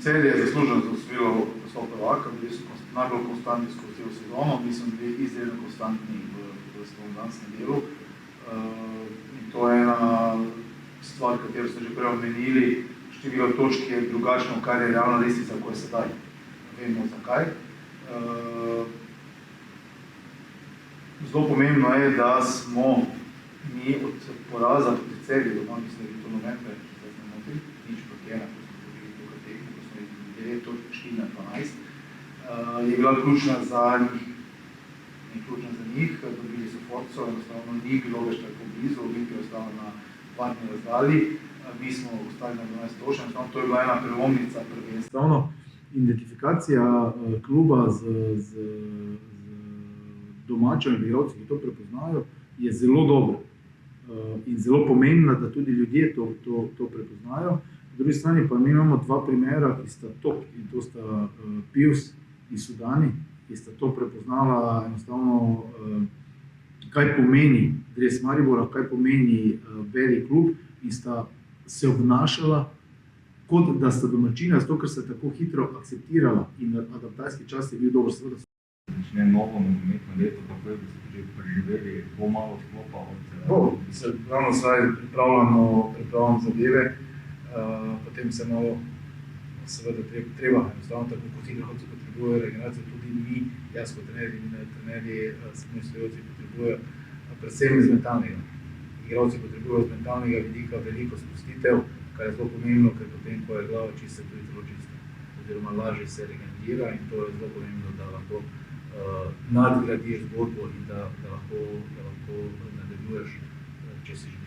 Celje je zasluženo osvojilo naslov prvaka, bili so najbolj konstantni skozi celo sezono, mi smo bili izredno konstantni v spomladanskem delu. In to je ena stvar, katero ste že prej omenili, število točk je drugačno, kar je realna lestvica, ko je sedaj. Vemo zakaj. Zelo pomembno je, da smo mi od poraza proti Celju, doma mislim, da je to november, če se ne motim, nič proti ena, ko smo dobili tukaj tekmo, ko smo imeli 9 točk, 4 na 12, je bila ključna za njih. Ni ključna za njih, dobili so Forco, enostavno ni bilo več tako blizu, Olimpija je ostala na varni razdalji, mi smo ostali na 12 točk, enostavno to je bila ena prelomnica prvenstva. Identifikacija kluba z domačo in igralci, ki to prepoznajo, je zelo dobra in zelo pomembna, da tudi ljudje to prepoznajo. Po drugi strani pa mi imamo dva primera, ki sta top, in to sta Pius in Sudani, ki sta to prepoznala enostavno, kaj pomeni dres Maribora, kaj pomeni velik klub, in sta se obnašala, kot da sta domačina, zato ker se tako hitro akceptirala in adaptacijski čas je bil dober. Začne novo nogometno leto, tako je, da ste že preživeli, bo malo sklopa od tega? Bo, se ravno zdaj pripravljamo zadeve, potem se malo seveda treba, enostavno tako kot igralci potrebujejo regeneracijo, tudi mi, jaz kot trenerji, srednjostojoči potrebujejo predvsem iz mentalnega. Igralci potrebujejo z mentalnega vidika veliko sprostitev, kar je zelo pomembno, ker potem, ko je glava čista, tudi telo čisto, oziroma lažje se regenerira, in to je zelo pomembno, da lahko nadgradiš zgodbo in da lahko nadaljuješ, če si že